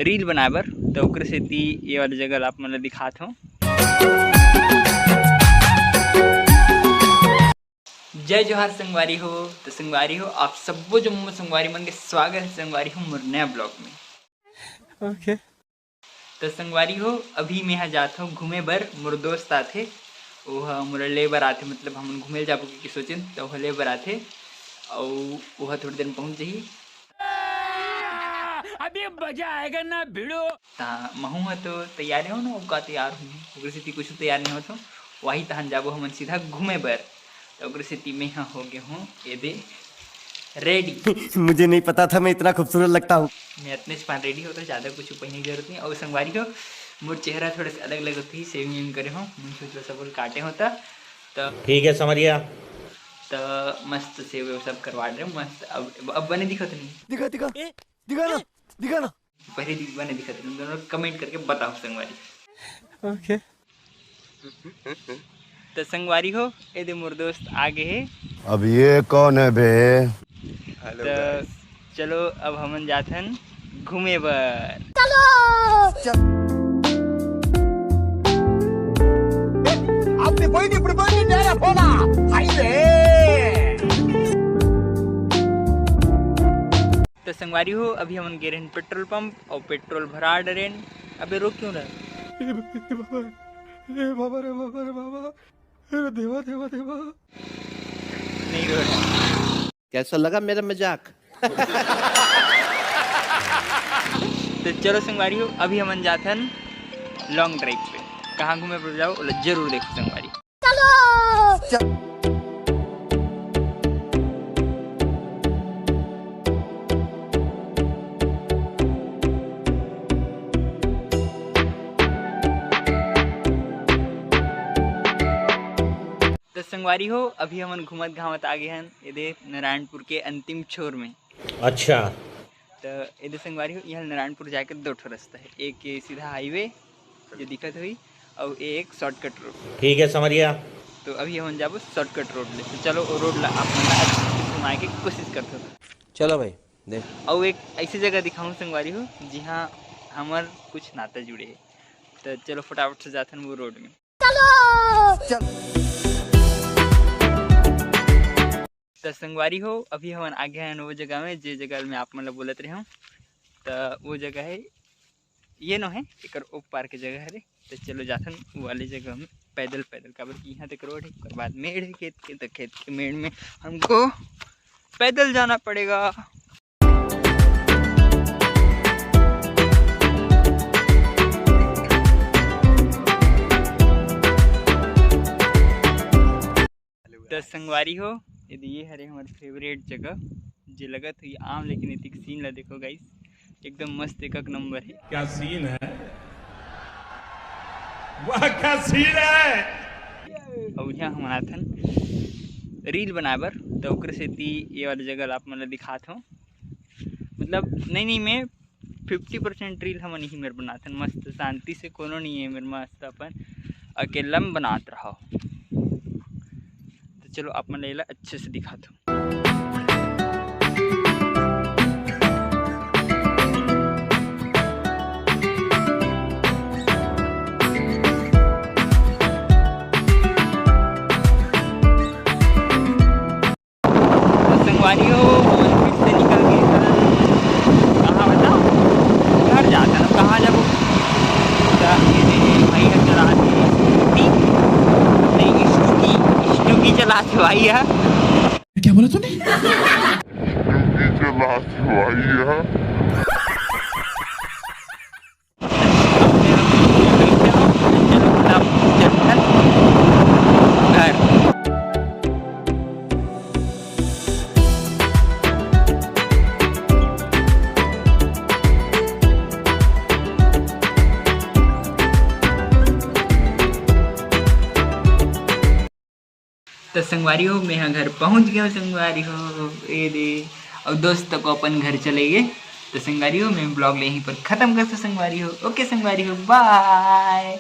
Reel बनाए बर तो ओकरे सेती ये वाली जगह आप मन दिखात हूँ। जय जोहार संगवारी हो। तो संगवारी हो आप सबो जम्मू संगवारी मन के स्वागत है संगवारी हो मोर नया ब्लॉग में। ओके तो संगवारी हो अभी मैं यहाँ जाता हूँ घूमे बर। मोर दोस्त आथे वह मोर ले बर आथे, मतलब हम घूमे जाबो कि सोचें तो वह ले बर आथे और वह थोड़ी देर में पहुँच जाही। अभी मजा आएगा ना भिड़ो। महू है तो तैयार हो ना, का तैयार हूँ ओकरे सेती कुछ तैयार नहीं होता, वही तहन जाबो हम सीधा घूमे बर। तो ओकरे सेती मैं यहाँ हो गया हूँ ये दे रेडी। मुझे नहीं पता था मैं इतना खूबसूरत लगता हूँ। मैं इतने से पान रेडी होता, ज़्यादा कुछ पहनने की जरूरत नहीं। और संगवारी हो मोर चेहरा थोड़ा सा अलग अलग होती, सेविंग करे हो, मुझे थोड़ा सा बोल काटे होता तो ठीक है समझिया। तो मस्त से वो सब करवा रहे हो मस्त। अब बने दिखत नहीं, दिखा दिखा दिखा ना दिखा ना। पहले बने दिखत नहीं, दोनों कमेंट करके बताओ संगवारी। ओके तो संगवारी हो ये दे मोर दोस्त आगे है। अब ये कौन है बे? तो चलो अब हमन जाथन घूमे बर। तो संगवारी हो अभी हमन गे रहें पेट्रोल पंप और पेट्रोल भरा डरेन। अबे रोक क्यों रहा? रे बाबा रे बाबा रे बाबा रे देवा देवा देवा। नहीं रो रहा। कैसा लगा मेरा मजाक? तो चलो संगवारी हो अभी हमन जाथन लॉन्ग ड्राइव पे। कहाँ घूमे पर जाओ जरूर देखो संगवारी। तो संगवारी हो अभी हमन घूमत घामत आ गए हैं ये नारायणपुर के अंतिम छोर में। अच्छा तो ये संगवारी हो यहाँ नारायणपुर जाकर दो ठो रास्ता है, एक ये सीधा हाईवे जो दिक्कत हुई और एक शॉर्टकट रोड। ठीक है समझिया। तो अभी हम जाबो शॉर्टकट रोड ले। तो चलो वो रोड ला आप मन घुमाए के कोशिश करते हो। चलो भाई दे। और एक ऐसी जगह दिखाऊं संगवारी हो जहाँ हमार कुछ नाता जुड़े है। तो चलो फटाफट से जाते हैं वो रोड में। तो संगवारी हो अभी हम आगे हैं वो जगह में जे जगह में आप मतलब बोलत रहे हो। तो वो जगह है ये न है एक ओ पार के जगह है। तो चलो जाथन वो वाली जगह में पैदल पैदल का यहाँ तक रोड है, उसके बाद मेड़ है खेत के, तो खेत के मेड़ में हमको पैदल जाना पड़ेगा। तो संगवारी हो यदि ये हरे हमारे फेवरेट जगह जे लगत हुई आम, लेकिन इतिक सीन ला देखो गाइस एकदम मस्त एक नंबर है। क्या सीन है? वाह क्या सीन है! और यहाँ हम आथन रील बनाए बर तो ओकरे सेती ये वाली जगह आप मतलब दिखात हूँ। मतलब नहीं मैं 50% रील हम नहीं मेरे बनाथन मस्त शांति से, कोनो नहीं है मेरे मस्त अपन अकेला में बनात रहा। तो चलो आप मन ला अच्छे से दिखाता हूँ। संगवारी हो फिर से निकल गए कहाँ बताओ घर जाता ना कहाँ जाबो। भाई है चलाते नहीं स्टूकी चलाते भाई है। क्या बोला तूने? तो संगवारी हो मैं यहाँ घर पहुँच गया हूँ संगवारी हो ये दे। और दोस्त को अपन घर चले गए। तो संगवारी हो मैं ब्लॉग यहीं पर ख़त्म करता संगवारी हो। ओके संगवारी हो बाय।